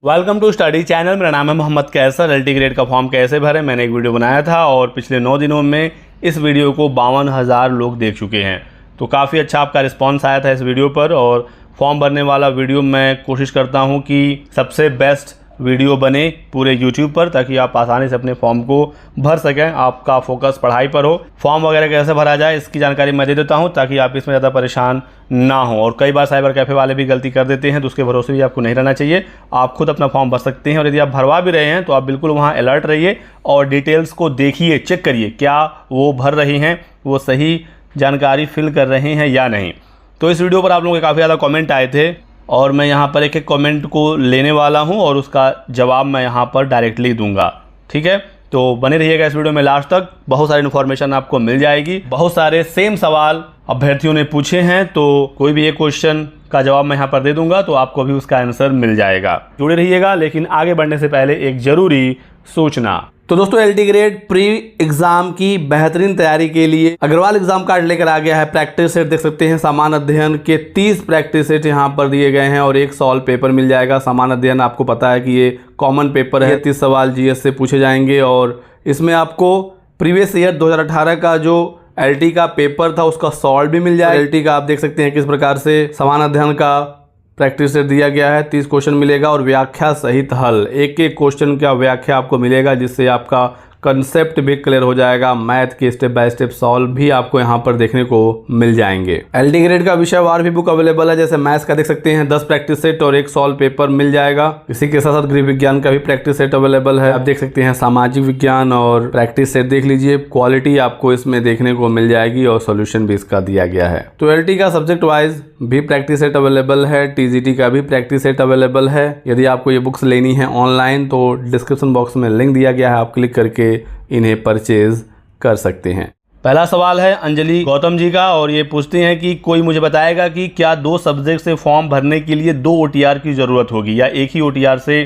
Welcome to study channel. मेरा नाम है मोहम्मद कैसर। एलटी ग्रेड का फॉर्म कैसे भरें मैंने एक वीडियो बनाया था और पिछले 9 दिनों में इस वीडियो को 52,000 लोग देख चुके हैं। तो काफ़ी अच्छा आपका रिस्पांस आया था इस वीडियो पर। और फॉर्म भरने वाला वीडियो मैं कोशिश करता हूं कि सबसे बेस्ट वीडियो बने पूरे YouTube पर, ताकि आप आसानी से अपने फॉर्म को भर सकें। आपका फोकस पढ़ाई पर हो। फॉर्म वगैरह कैसे भरा जाए इसकी जानकारी मैं दे देता हूं, ताकि आप इसमें ज़्यादा परेशान ना हो। और कई बार साइबर कैफ़े वाले भी गलती कर देते हैं, तो उसके भरोसे भी आपको नहीं रहना चाहिए। आप खुद अपना फॉर्म भर सकते हैं। और यदि आप भरवा भी रहे हैं तो आप बिल्कुल वहाँ अलर्ट रहिए और डिटेल्स को देखिए, चेक करिए क्या वो भर रहे हैं, वो सही जानकारी फिल कर रहे हैं या नहीं। तो इस वीडियो पर आप लोगों के काफ़ी ज़्यादा कमेंट आए थे और मैं यहाँ पर एक एक कमेंट को लेने वाला हूँ और उसका जवाब मैं यहाँ पर डायरेक्टली दूंगा। ठीक है, तो बने रहिएगा इस वीडियो में लास्ट तक। बहुत सारी इन्फॉर्मेशन आपको मिल जाएगी। बहुत सारे सेम सवाल अभ्यर्थियों ने पूछे हैं, तो कोई भी एक क्वेश्चन का जवाब मैं यहाँ पर दे दूंगा, तो आपको भी उसका आंसर मिल जाएगा। जुड़े रहिएगा। लेकिन आगे बढ़ने से पहले एक जरूरी सूचना। तो दोस्तों, एलटी ग्रेड प्री एग्जाम की बेहतरीन तैयारी के लिए अग्रवाल एग्जाम कार्ड लेकर आ गया है। प्रैक्टिस सेट देख सकते हैं। सामान्य अध्ययन के 30 प्रैक्टिस सेट यहाँ पर दिए गए हैं और एक सॉल्व पेपर मिल जाएगा। सामान्य अध्ययन आपको पता है कि ये कॉमन पेपर है। 30 सवाल जीएस से पूछे जाएंगे और इसमें आपको प्रीवियस ईयर 2018 का जो एलटी का पेपर था उसका सॉल्व भी मिल जाएगा। एलटी का आप देख सकते हैं किस प्रकार से सामान्य अध्ययन का प्रैक्टिस सेट दिया गया है। 30 क्वेश्चन मिलेगा और व्याख्या सहित हल। एक एक क्वेश्चन का व्याख्या आपको मिलेगा, जिससे आपका कंसेप्ट भी क्लियर हो जाएगा। मैथ के स्टेप बाय स्टेप सॉल्व भी आपको यहाँ पर देखने को मिल जाएंगे। एलटी ग्रेड का विषयवार भी बुक अवेलेबल है। जैसे मैथ्स का देख सकते हैं 10 प्रैक्टिस सेट और एक सॉल्व पेपर मिल जाएगा। इसी के साथ साथ गृह विज्ञान का भी प्रैक्टिस सेट अवेलेबल है। आप देख सकते हैं सामाजिक विज्ञान और प्रैक्टिस सेट देख लीजिए। क्वालिटी आपको इसमें देखने को मिल जाएगी और सोल्यूशन भी इसका दिया गया है। तो एलटी का सब्जेक्ट वाइज भी प्रैक्टिस सेट अवेलेबल है। टीजीटी का भी प्रैक्टिस सेट अवेलेबल है। यदि आपको ये बुक्स लेनी है ऑनलाइन तो डिस्क्रिप्शन बॉक्स में लिंक दिया गया है, आप क्लिक करके इन्हें परचेज कर सकते हैं। पहला सवाल है अंजलि गौतम जी का और ये पूछते हैं कि कोई मुझे बताएगा कि क्या 2 सब्जेक्ट से फॉर्म भरने के लिए 2 OTR की ज़रूरत होगी या एक ही OTR से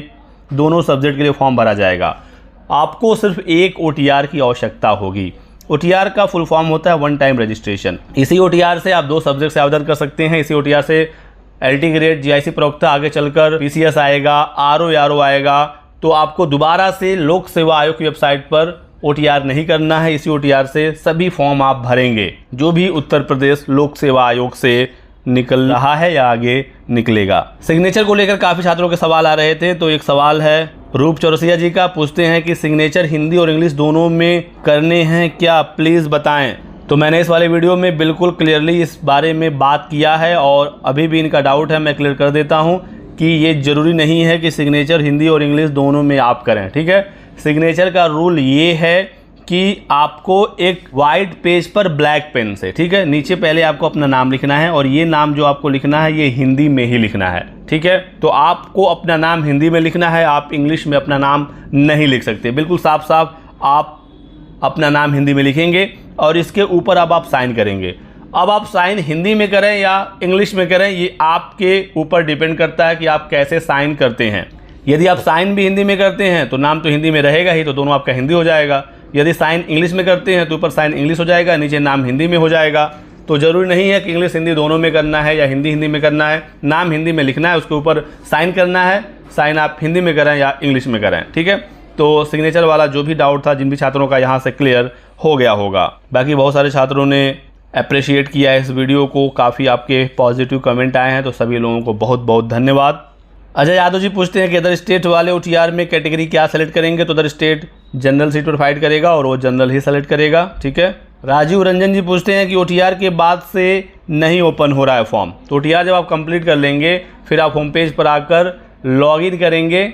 दोनों सब्जेक्ट के लिए फॉर्म भरा जाएगा। आपको सिर्फ एक OTR की आवश्यकता होगी। OTR का फुल फॉर्म होता है वन टाइम रजिस्ट्रेशन। इसी OTR से आप 2 सब्जेक्ट से आवेदन कर सकते हैं। इसी OTR से एलटी ग्रेड, GIC प्रवक्ता, आगे चलकर PCS आएगा, RO आएगा। तो आपको दोबारा से लोक सेवा आयोग की वेबसाइट पर OTR नहीं करना है। इसी OTR से सभी फॉर्म आप भरेंगे जो भी उत्तर प्रदेश लोक सेवा आयोग से निकल रहा है या आगे निकलेगा। सिग्नेचर को लेकर काफ़ी छात्रों के सवाल आ रहे थे। तो एक सवाल है रूप चौरसिया जी का, पूछते हैं कि सिग्नेचर हिंदी और इंग्लिश दोनों में करने हैं क्या, प्लीज़ बताएं। तो मैंने इस वाले वीडियो में बिल्कुल क्लियरली इस बारे में बात किया है और अभी भी इनका डाउट है, मैं क्लियर कर देता हूँ कि ये ज़रूरी नहीं है कि सिग्नेचर हिंदी और इंग्लिश दोनों में आप करें। ठीक है, सिग्नेचर का रूल ये है कि आपको एक वाइट पेज पर ब्लैक पेन से, ठीक है, नीचे पहले आपको अपना नाम लिखना है और ये नाम जो आपको लिखना है ये हिंदी में ही लिखना है। ठीक है, तो आपको अपना नाम हिंदी में लिखना है, आप इंग्लिश में अपना नाम नहीं लिख सकते। बिल्कुल साफ साफ आप अपना नाम हिंदी में लिखेंगे और इसके ऊपर अब आप साइन करेंगे। अब आप साइन हिंदी में करें या इंग्लिश में करें, ये आपके ऊपर डिपेंड करता है कि आप कैसे साइन करते हैं। यदि आप साइन भी हिंदी में करते हैं तो नाम तो हिंदी में रहेगा ही, तो दोनों आपका हिंदी हो जाएगा। यदि साइन इंग्लिश में करते हैं तो ऊपर साइन इंग्लिश हो जाएगा, नीचे नाम हिंदी में हो जाएगा। तो ज़रूरी नहीं है कि इंग्लिश हिंदी दोनों में करना है या हिंदी हिंदी में करना है। नाम हिंदी में लिखना है, उसके ऊपर साइन करना है। साइन आप हिंदी में करें या इंग्लिश में करें। ठीक है, तो सिग्नेचर वाला जो भी डाउट था जिन भी छात्रों का यहाँ से क्लियर हो गया होगा। बाकी बहुत सारे छात्रों ने अप्रिशिएट किया है इस वीडियो को, काफ़ी आपके पॉजिटिव कमेंट आए हैं, तो सभी लोगों को बहुत बहुत धन्यवाद। अजय यादव जी पूछते हैं कि अदर स्टेट वाले OTR में कैटेगरी क्या सेलेक्ट करेंगे। तो अदर स्टेट जनरल सीट पर फाइट करेगा और वो जनरल ही सेलेक्ट करेगा। ठीक है, राजीव रंजन जी पूछते हैं कि OTR के बाद से नहीं ओपन हो रहा है फॉर्म। तो OTR जब आप कंप्लीट कर लेंगे फिर आप होम पेज पर आकर लॉगिन करेंगे।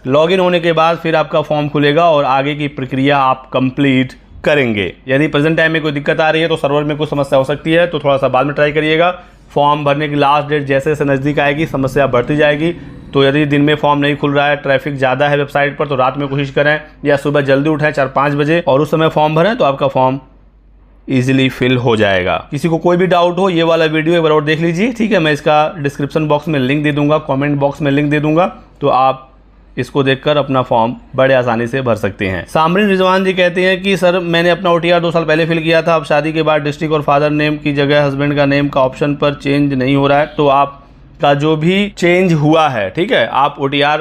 लॉगिन होने के बाद फिर आपका फॉर्म खुलेगा और आगे की प्रक्रिया आप कंप्लीट करेंगे। यदि प्रेजेंट टाइम में कोई दिक्कत आ रही है तो सर्वर में कुछ समस्या हो सकती है, तो थोड़ा सा बाद में ट्राई करिएगा। फॉर्म भरने की लास्ट डेट जैसे जैसे नज़दीक आएगी समस्या बढ़ती जाएगी। तो यदि दिन में फॉर्म नहीं खुल रहा है, ट्रैफिक ज़्यादा है वेबसाइट पर, तो रात में कोशिश करें या सुबह जल्दी उठें 4-5 बजे और उस समय फॉर्म भरें, तो आपका फॉर्म ईजिली फिल हो जाएगा। किसी को कोई भी डाउट हो ये वाला वीडियो एक बार और देख लीजिए। ठीक है, मैं इसका डिस्क्रिप्शन बॉक्स में लिंक दे दूंगा, कमेंट बॉक्स में लिंक दे दूंगा, तो आप इसको देखकर अपना फॉर्म बड़े आसानी से भर सकते हैं। सामरीन रिजवान जी कहते हैं कि सर मैंने अपना OTR 2 साल पहले फिल किया था, अब शादी के बाद डिस्ट्रिक्ट और फादर नेम की जगह हस्बैंड का नेम का ऑप्शन पर चेंज नहीं हो रहा है। तो आपका जो भी चेंज हुआ है, ठीक है, आप OTR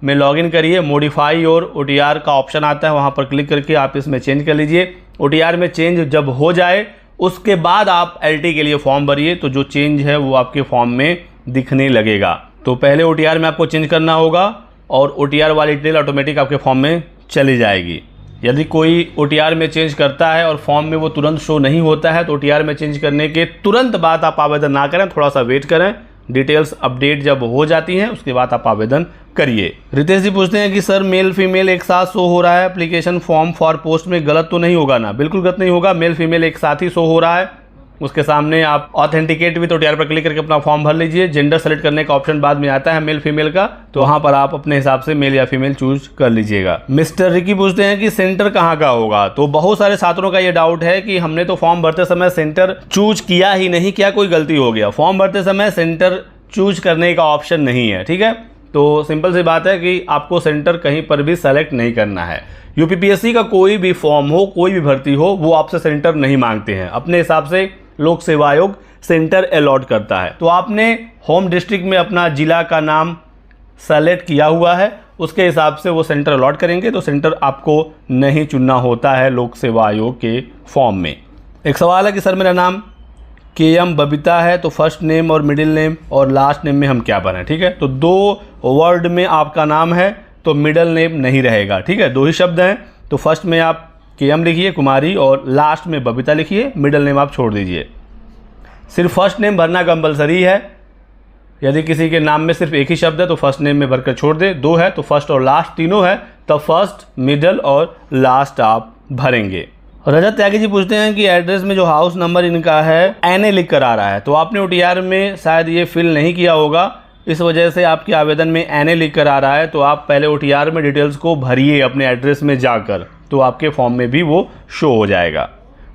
में लॉगिन करिए, मॉडिफाई और OTR का ऑप्शन आता है, वहाँ पर क्लिक करके आप इसमें चेंज कर लीजिए। OTR में चेंज जब हो जाए उसके बाद आप LT के लिए फॉर्म भरिए, तो जो चेंज है वो आपके फॉर्म में दिखने लगेगा। तो पहले OTR में आपको चेंज करना होगा और OTR वाली डिटेल ऑटोमेटिक आपके फॉर्म में चली जाएगी। यदि कोई OTR में चेंज करता है और फॉर्म में वो तुरंत शो नहीं होता है, तो OTR में चेंज करने के तुरंत बाद आप आवेदन ना करें, थोड़ा सा वेट करें। डिटेल्स अपडेट जब हो जाती हैं उसके बाद आप आवेदन करिए। रितेश जी पूछते हैं कि सर मेल फीमेल एक साथ शो हो रहा है एप्लीकेशन फॉर्म फॉर पोस्ट में, गलत तो नहीं होगा ना? बिल्कुल गलत नहीं होगा, मेल फीमेल एक साथ ही शो हो रहा है। उसके सामने आप ऑथेंटिकेट विद OTR पर क्लिक करके अपना फॉर्म भर लीजिए। जेंडर सेलेक्ट करने का ऑप्शन बाद में आता है मेल फीमेल का, तो वहां पर आप अपने हिसाब से मेल या फीमेल चूज कर लीजिएगा। मिस्टर रिकी पूछते हैं कि सेंटर कहाँ का होगा? तो बहुत सारे छात्रों का ये डाउट है कि हमने तो फॉर्म भरते समय सेंटर चूज किया ही नहीं, क्या कोई गलती हो गया? फॉर्म भरते समय सेंटर चूज करने का ऑप्शन नहीं है, ठीक है। तो सिंपल सी बात है कि आपको सेंटर कहीं पर भी सेलेक्ट नहीं करना है। UPPSC का कोई भी फॉर्म हो, कोई भी भर्ती हो, वो आपसे सेंटर नहीं मांगते हैं। अपने हिसाब से लोक सेवा आयोग सेंटर अलॉट करता है। तो आपने होम डिस्ट्रिक्ट में अपना जिला का नाम सेलेक्ट किया हुआ है, उसके हिसाब से वो सेंटर अलॉट करेंगे। तो सेंटर आपको नहीं चुनना होता है लोक सेवा आयोग के फॉर्म में। एक सवाल है कि सर मेरा नाम KM बबीता है, तो फर्स्ट नेम और मिडिल नेम और लास्ट नेम में हम क्या भरें? ठीक है, तो 2 वर्ड में आपका नाम है तो मिडिल नेम नहीं रहेगा, ठीक है। 2 ही शब्द हैं, तो फर्स्ट में आप KM लिखिए कुमारी और लास्ट में बबीता लिखिए, मिडिल नेम आप छोड़ दीजिए। सिर्फ फर्स्ट नेम भरना कंपलसरी है। यदि किसी के नाम में सिर्फ एक ही शब्द है तो फर्स्ट नेम में भरकर छोड़ दे। 2 है तो फर्स्ट और लास्ट तीनों है, तब फर्स्ट मिडिल और लास्ट आप भरेंगे। रजत त्यागी जी पूछते हैं कि एड्रेस में जो हाउस नंबर इनका है NA लिख कर आ रहा है, तो आपने OTR में शायद ये फिल नहीं किया होगा, इस वजह से आपके आवेदन में NA लिख कर आ रहा है। तो आप पहले OTR में डिटेल्स को भरिए अपने एड्रेस में जाकर, तो आपके फॉर्म में भी वो शो हो जाएगा।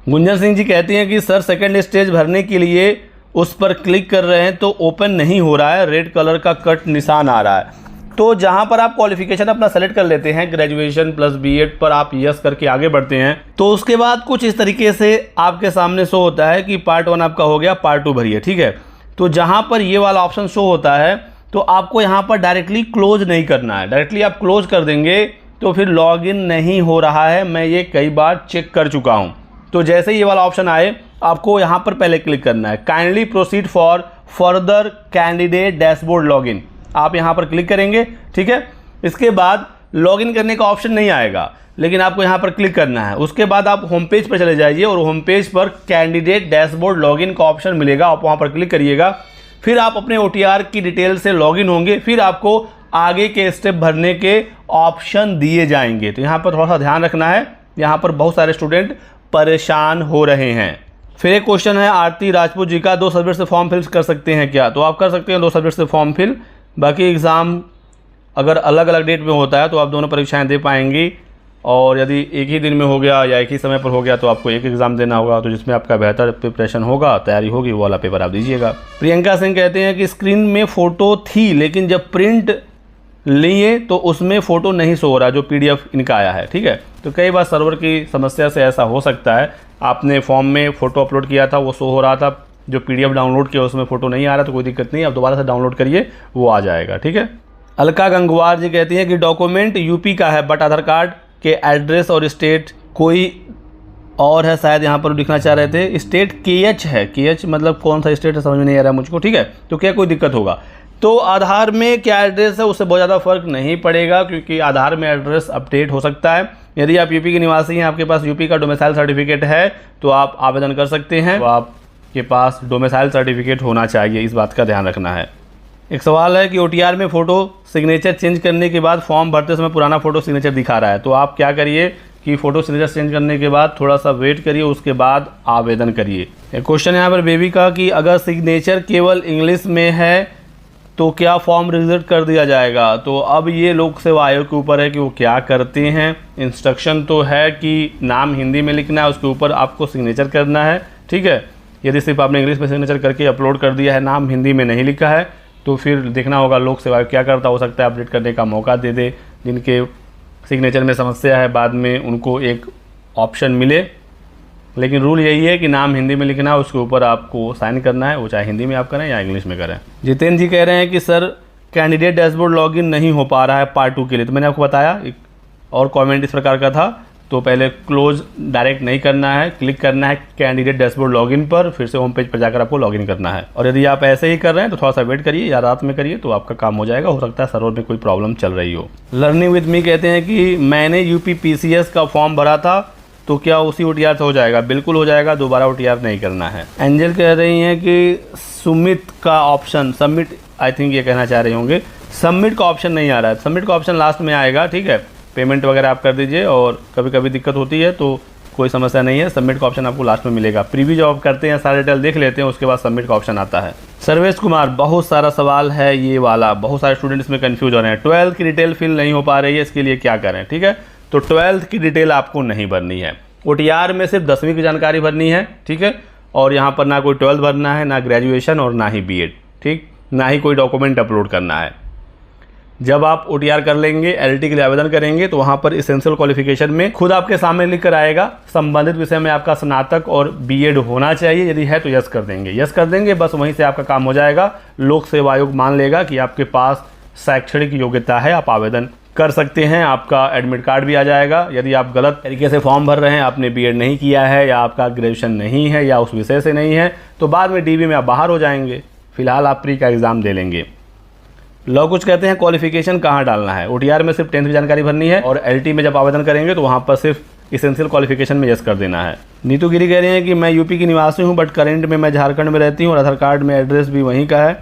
गुंजन सिंह जी कहती हैं कि सर सेकंड स्टेज भरने के लिए उस पर क्लिक कर रहे हैं तो ओपन नहीं हो रहा है, रेड कलर का कट निशान आ रहा है। तो जहां पर आप क्वालिफिकेशन अपना सेलेक्ट कर लेते हैं, ग्रेजुएशन प्लस B.Ed पर आप यस करके आगे बढ़ते हैं, तो उसके बाद कुछ इस तरीके से आपके सामने शो होता है कि पार्ट 1 आपका हो गया, पार्ट 2 भरिए, ठीक है। तो जहां पर ये वाला ऑप्शन शो होता है तो आपको यहाँ पर डायरेक्टली क्लोज नहीं करना है। डायरेक्टली आप क्लोज कर देंगे तो फिर लॉगिन नहीं हो रहा है, मैं ये कई बार चेक कर चुका हूँ। तो जैसे ये वाला ऑप्शन आए आपको यहाँ पर पहले क्लिक करना है, kindly proceed for further candidate dashboard login, आप यहाँ पर क्लिक करेंगे, ठीक है। इसके बाद लॉगिन करने का ऑप्शन नहीं आएगा, लेकिन आपको यहाँ पर क्लिक करना है। उसके बाद आप होम पेज पर चले जाइए और होम पेज पर कैंडिडेट डैशबोर्ड लॉगिन का ऑप्शन मिलेगा, आप वहाँ पर क्लिक करिएगा। फिर आप अपने OTR की डिटेल से लॉगिन होंगे, फिर आपको आगे के स्टेप भरने के ऑप्शन दिए जाएंगे। तो यहाँ पर थोड़ा सा ध्यान रखना है, यहाँ पर बहुत सारे स्टूडेंट परेशान हो रहे हैं। फिर एक क्वेश्चन है आरती राजपूत जी का, 2 सब्जेक्ट से फॉर्म फिल कर सकते हैं क्या? तो आप कर सकते हैं 2 सब्जेक्ट से फॉर्म फिल। बाकी एग्ज़ाम अगर अलग अलग डेट में होता है तो आप दोनों परीक्षाएं दे पाएंगी, और यदि एक ही दिन में हो गया या एक ही समय पर हो गया तो आपको एक एग्ज़ाम देना होगा। तो जिसमें आपका बेहतर प्रिपरेशन होगा, तैयारी होगी, वो वाला पेपर आप दीजिएगा। प्रियंका सिंह कहते हैं कि स्क्रीन में फ़ोटो थी लेकिन जब प्रिंट लिए तो उसमें फ़ोटो नहीं शो हो रहा, जो PDF इनका आया है, ठीक है। तो कई बार सर्वर की समस्या से ऐसा हो सकता है, आपने फॉर्म में फ़ोटो अपलोड किया था, वो शो हो रहा था, जो PDF डाउनलोड किया उसमें फ़ोटो नहीं आ रहा, तो कोई दिक्कत नहीं, आप दोबारा से डाउनलोड करिए, वो आ जाएगा, ठीक है। अलका गंगवार जी कहती हैं कि डॉक्यूमेंट UP का है बट आधार कार्ड के एड्रेस और स्टेट कोई और है, शायद यहाँ पर लिखना चाह रहे थे। स्टेट KH है, KH मतलब कौन सा स्टेट है समझ में नहीं आ रहा मुझको, ठीक है। तो क्या कोई दिक्कत होगा? तो आधार में क्या एड्रेस है उससे बहुत ज़्यादा फर्क नहीं पड़ेगा, क्योंकि आधार में एड्रेस अपडेट हो सकता है। यदि आप UP के निवासी हैं, आपके पास UP का डोमिसाइल सर्टिफिकेट है तो आप आवेदन कर सकते हैं। तो आपके पास डोमिसाइल सर्टिफिकेट होना चाहिए, इस बात का ध्यान रखना है। एक सवाल है कि OTR में फ़ोटो सिग्नेचर चेंज करने के बाद फॉर्म भरते समय पुराना फ़ोटो सिग्नेचर दिखा रहा है, तो आप क्या करिए कि फ़ोटो सिग्नेचर चेंज करने के बाद थोड़ा सा वेट करिए, उसके बाद आवेदन करिए। एक क्वेश्चन यहाँ पर बेबी का कि अगर सिग्नेचर केवल इंग्लिश में है तो क्या फॉर्म रिजेक्ट कर दिया जाएगा? तो अब ये लोक सेवा आयोग के ऊपर है कि वो क्या करते हैं। इंस्ट्रक्शन तो है कि नाम हिंदी में लिखना है, उसके ऊपर आपको सिग्नेचर करना है, ठीक है। यदि सिर्फ आपने इंग्लिश में सिग्नेचर करके अपलोड कर दिया है, नाम हिंदी में नहीं लिखा है, तो फिर देखना होगा लोक सेवा आयोग क्या करता। हो सकता है अपडेट करने का मौका दे दे, जिनके सिग्नेचर में समस्या है बाद में उनको एक ऑप्शन मिले। लेकिन रूल यही है कि नाम हिंदी में लिखना है, उसके ऊपर आपको साइन करना है, वो चाहे हिंदी में आप करें या इंग्लिश में करें। जितेंद्र जी कह रहे हैं कि सर कैंडिडेट डैशबोर्ड लॉगिन नहीं हो पा रहा है पार्ट 2 के लिए। तो मैंने आपको बताया एक और कमेंट इस प्रकार का था, तो पहले क्लोज डायरेक्ट नहीं करना है, क्लिक करना है कैंडिडेट डैशबोर्ड लॉगिन पर, फिर से होम पेज पर जाकर आपको लॉगिन करना है। और यदि आप ऐसे ही कर रहे हैं तो थोड़ा सा वेट करिए या रात में करिए तो आपका काम हो जाएगा। हो सकता है सर्वर में कोई प्रॉब्लम चल रही हो। लर्निंग विद मी कहते हैं कि मैंने UPPCS का फॉर्म भरा था तो क्या उसी OTR से हो जाएगा? बिल्कुल हो जाएगा, दोबारा OTR नहीं करना है। एंजल कह रही हैं कि सुमित का ऑप्शन सबमिट, आई थिंक ये कहना चाह रहे होंगे, सबमिट का ऑप्शन नहीं आ रहा है। सबमिट का ऑप्शन लास्ट में आएगा, ठीक है। पेमेंट वगैरह आप कर दीजिए और कभी कभी दिक्कत होती है तो कोई समस्या नहीं है, सबमिट का ऑप्शन आपको लास्ट में मिलेगा। प्रीव्यू जब आप करते हैं सारे डिटेल देख लेते हैं उसके बाद सबमिट का ऑप्शन आता है। सर्वेश कुमार, बहुत सारा सवाल है ये वाला, बहुत सारे स्टूडेंट इसमें कंफ्यूज हो रहे हैं। 12th की डिटेल फिल नहीं हो पा रही है, इसके लिए क्या करें? ठीक है, तो 12th की डिटेल आपको नहीं भरनी है। OTR में सिर्फ 10वीं की जानकारी भरनी है, ठीक है। और यहाँ पर ना कोई 12th भरना है, ना ग्रेजुएशन और ना ही BEd, ठीक, ना ही कोई डॉक्यूमेंट अपलोड करना है। जब आप OTR कर लेंगे, LT के लिए आवेदन करेंगे तो वहाँ पर एसेंशियल क्वालिफिकेशन में खुद आपके सामने लिख कर आएगा संबंधित विषय में आपका स्नातक और BEd होना चाहिए। यदि है तो यस कर देंगे, यस कर देंगे, बस वहीं से आपका काम हो जाएगा। लोक सेवा आयोग मान लेगा कि आपके पास शैक्षणिक योग्यता है, आप आवेदन कर सकते हैं, आपका एडमिट कार्ड भी आ जाएगा। यदि आप गलत तरीके से फॉर्म भर रहे हैं, आपने BEd नहीं किया है या आपका ग्रेजुएशन नहीं है या उस विषय से नहीं है, तो बाद में DB में आप बाहर हो जाएंगे। फिलहाल आप प्री का एग्ज़ाम दे लेंगे। लोग कुछ कहते हैं क्वालिफिकेशन कहाँ डालना है? OTR में सिर्फ 10th की जानकारी भरनी है और LT में जब आवेदन करेंगे तो वहाँ पर सिर्फ इसेंशियल क्वालिफिकेशन में यस कर देना है। नीतू गिरी कह रही हैं कि मैं UP की निवासी हूँ बट करेंट में मैं झारखंड में रहती हूँ और आधार कार्ड में एड्रेस भी वहीं का है,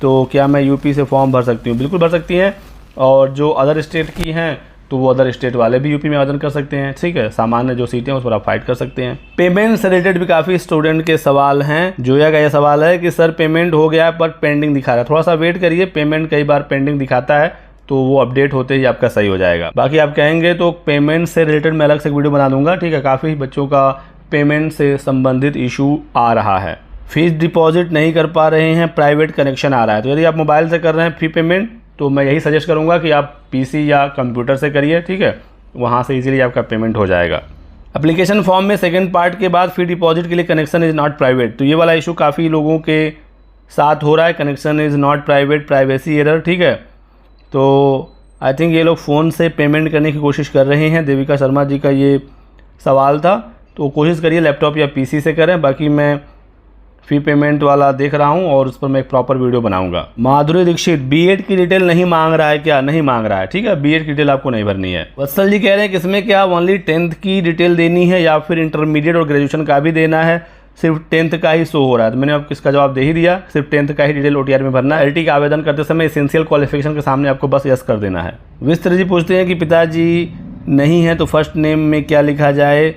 तो क्या मैं UP से फॉर्म भर सकती हूँ? बिल्कुल भर सकती हैं। और जो अदर स्टेट की हैं तो वो अदर स्टेट वाले भी UP में आवेदन कर सकते हैं, ठीक है। सामान्य जो सीटें हैं उस पर आप फाइट कर सकते हैं। पेमेंट से रिलेटेड भी काफ़ी स्टूडेंट के सवाल हैं। जोया का ये सवाल है कि सर पेमेंट हो गया पर पेंडिंग दिखा रहा है, थोड़ा सा वेट करिए। पेमेंट कई बार पेंडिंग दिखाता है तो वो अपडेट होते ही आपका सही हो जाएगा। बाकी आप कहेंगे तो पेमेंट से रिलेटेड मैं अलग से वीडियो बना दूंगा, ठीक है। काफ़ी बच्चों का पेमेंट से संबंधित इशू आ रहा है। फीस डिपॉजिट नहीं कर पा रहे हैं, प्राइवेट कनेक्शन आ रहा है, तो यदि आप मोबाइल से कर रहे हैं फी पेमेंट तो मैं यही सजेस्ट करूंगा कि आप PC या कंप्यूटर से करिए, ठीक है। वहाँ से इजीली आपका पेमेंट हो जाएगा। एप्लीकेशन फॉर्म में सेकंड पार्ट के बाद फी डिपॉजिट के लिए कनेक्शन इज़ नॉट प्राइवेट, तो ये वाला इशू काफ़ी लोगों के साथ हो रहा है। Connection is not private, privacy error, ठीक है। तो आई थिंक ये लोग फ़ोन से पेमेंट करने की कोशिश कर रहे हैं। देविका शर्मा जी का ये सवाल था, तो कोशिश करिए लैपटॉप या PC से करें। बाकी मैं फी पेमेंट वाला देख रहा हूं और उस पर मैं एक प्रॉपर वीडियो बनाऊंगा। माधुरी दीक्षित, BEd की डिटेल नहीं मांग रहा है क्या? नहीं मांग रहा है, ठीक है। BEd की डिटेल आपको नहीं भरनी है। वत्सल जी कह रहे हैं कि इसमें क्या ओनली 10th की डिटेल देनी है या फिर इंटरमीडिएट और ग्रेजुएशन का भी देना है? सिर्फ 10th का ही शो हो रहा है। तो मैंने आपको इसका जवाब दे ही दिया, सिर्फ 10th का ही डिटेल OTR में भरना है। LT का आवेदन करते समय एसेंशियल क्वालिफिकेशन के सामने आपको बस यस कर देना है। विस्तर जी पूछते हैं कि पिताजी नहीं है तो फर्स्ट नेम में क्या लिखा जाए,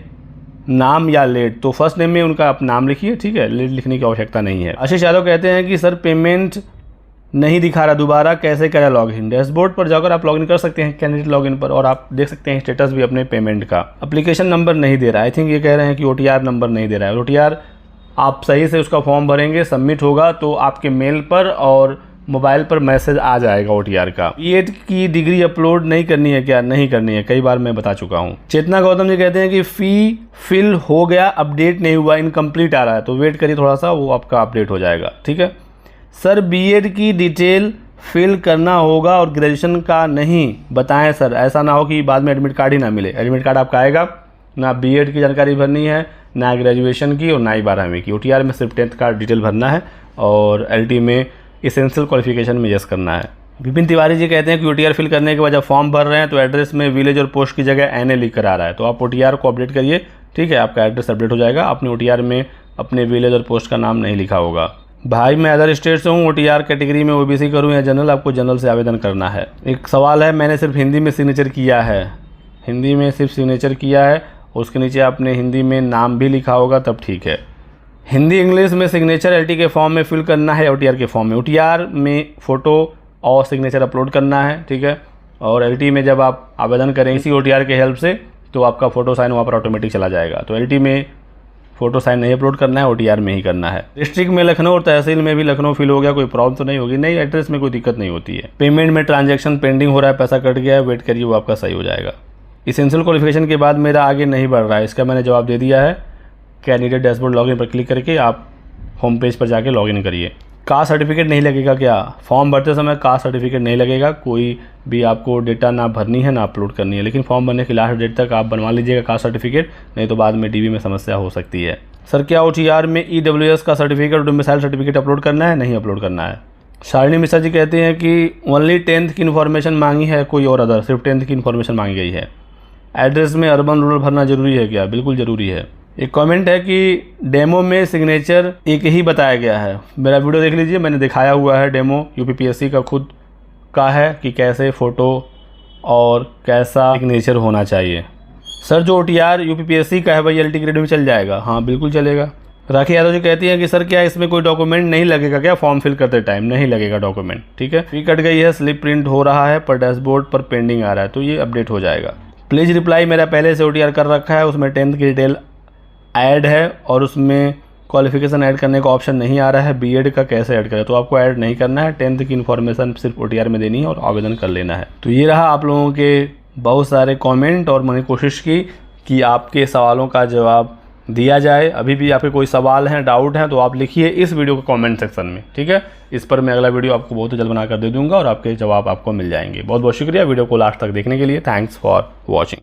नाम या लेट? तो फर्स्ट नेम में उनका आप नाम लिखिए, ठीक है, लेट लिखने की आवश्यकता नहीं है। आशीष यादव कहते हैं कि सर पेमेंट नहीं दिखा रहा, दोबारा कैसे करें लॉगिन? डैशबोर्ड पर जाकर आप लॉगिन कर सकते हैं कैंडिडेट लॉगिन पर और आप देख सकते हैं स्टेटस भी अपने पेमेंट का। एप्लीकेशन नंबर नहीं दे रहा है, आई थिंक ये कह रहे हैं कि OTR नंबर नहीं दे रहा है। OTR आप सही से उसका फॉर्म भरेंगे, सबमिट होगा तो आपके मेल पर और मोबाइल पर मैसेज आ जाएगा OTR का। BEd की डिग्री अपलोड नहीं करनी है क्या? नहीं करनी है, कई बार मैं बता चुका हूँ। चेतना गौतम जी कहते हैं कि फी फिल हो गया, अपडेट नहीं हुआ, इनकम्प्लीट आ रहा है, तो वेट करिए थोड़ा सा, वो आपका अपडेट हो जाएगा, ठीक है। सर BEd की डिटेल फिल करना होगा और ग्रेजुएशन का नहीं बताएं सर, ऐसा ना हो कि बाद में एडमिट कार्ड ही ना मिले। एडमिट कार्ड आपका आएगा, ना BEd की जानकारी भरनी है, ना ग्रेजुएशन की और ना ही 12वीं की। OTR में सिर्फ 10th का डिटेल भरना है और LT में एसेंशियल क्वालिफिकेशन में यस करना है। विपिन तिवारी जी कहते हैं कि OTR फिल करने के बाद जब फॉर्म भर रहे हैं तो एड्रेस में विलेज और पोस्ट की जगह NA लिख कर आ रहा है, तो आप OTR को अपडेट करिए, ठीक है, आपका एड्रेस अपडेट हो जाएगा। आपने OTR में अपने विलेज और पोस्ट का नाम नहीं लिखा होगा। भाई मैं अदर स्टेट से हूँ, OTR कैटेगरी में OBC करूँ या जनरल? आपको जनरल से आवेदन करना है। एक सवाल है, मैंने सिर्फ हिंदी में सिग्नेचर किया है, हिंदी में सिर्फ सिग्नेचर किया है, उसके नीचे आपने हिंदी में नाम भी लिखा होगा तब ठीक है। हिंदी इंग्लिश में सिग्नेचर LT के फॉर्म में फिल करना है, OTR के फॉर्म में? OTR में फ़ोटो और सिग्नेचर अपलोड करना है, ठीक है। और LT में जब आप आवेदन करें इसी OTR के हेल्प से तो आपका फ़ोटो साइन वहाँ पर ऑटोमेटिक चला जाएगा। तो LT में फ़ोटो साइन नहीं अपलोड करना है, OTR में ही करना है। डिस्ट्रिक्ट में लखनऊ और तहसील में भी लखनऊ फिल हो गया, कोई प्रॉब्लम तो नहीं होगी? नहीं, एड्रेस में कोई दिक्कत नहीं होती है। पेमेंट में ट्रांजैक्शन पेंडिंग हो रहा है, पैसा कट गया है, वेट करिए, वो आपका सही हो जाएगा। इसेंशियल क्वालिफिकेशन के बाद मेरा आगे नहीं बढ़ रहा है, इसका मैंने जवाब दे दिया है। कैंडिडेट डैशबोर्ड लॉगिन पर क्लिक करके आप होम पेज पर जाके लॉगिन करिए। कास्ट सर्टिफिकेट नहीं लगेगा क्या? फॉर्म भरते समय कास्ट सर्टिफिकेट नहीं लगेगा, कोई भी आपको डेटा ना भरनी है ना अपलोड करनी है, लेकिन फॉर्म भरने की लास्ट डेट तक आप बनवा लीजिएगा कास्ट सर्टिफिकेट, नहीं तो बाद में डीबी में समस्या हो सकती है। सर क्या OTR में EWS का सर्टिफिकेट और डोमिसाइल सर्टिफिकेट अपलोड करना है? नहीं अपलोड करना है। शालिनी मिश्रा जी कहते हैं कि ओनली 10th की इन्फॉर्मेशन मांगी है, कोई और अदर, सिर्फ 10th की इन्फॉर्मेशन मांगी गई है। एड्रेस में अर्बन रूरल भरना जरूरी है क्या? बिल्कुल ज़रूरी है। एक कमेंट है कि डेमो में सिग्नेचर एक ही बताया गया है। मेरा वीडियो देख लीजिए, मैंने दिखाया हुआ है डेमो UPPSC का खुद का है कि कैसे फ़ोटो और कैसा सिग्नेचर होना चाहिए। सर जो OTR UPPSC का है वही LT ग्रेड में चल जाएगा? हाँ बिल्कुल चलेगा। राखी यादव जी कहती हैं कि सर क्या इसमें कोई डॉक्यूमेंट नहीं लगेगा क्या फॉर्म फिल करते टाइम? नहीं लगेगा डॉक्यूमेंट, ठीक है। फी कट गई है, स्लिप प्रिंट हो रहा है पर डैशबोर्ड पर पेंडिंग आ रहा है, तो ये अपडेट हो जाएगा। प्लीज़ रिप्लाई मेरा पहले से OTR कर रखा है, उसमें 10th की डिटेल ऐड है और उसमें क्वालिफिकेशन ऐड करने का ऑप्शन नहीं आ रहा है। BEd का कैसे ऐड करें? तो आपको ऐड नहीं करना है, 10th की इन्फॉर्मेशन सिर्फ OTR में देनी है और आवेदन कर लेना है। तो ये रहा आप लोगों के बहुत सारे कमेंट और मैंने कोशिश की कि आपके सवालों का जवाब दिया जाए। अभी भी आपके कोई सवाल हैं, डाउट हैं तो आप लिखिए इस वीडियो के कमेंट सेक्शन में, ठीक है। इस पर मैं अगला वीडियो आपको बहुत ही जल्द बनाकर दे दूंगा और आपके जवाब आपको मिल जाएंगे। बहुत बहुत शुक्रिया वीडियो को लास्ट तक देखने के लिए। Thanks for watching.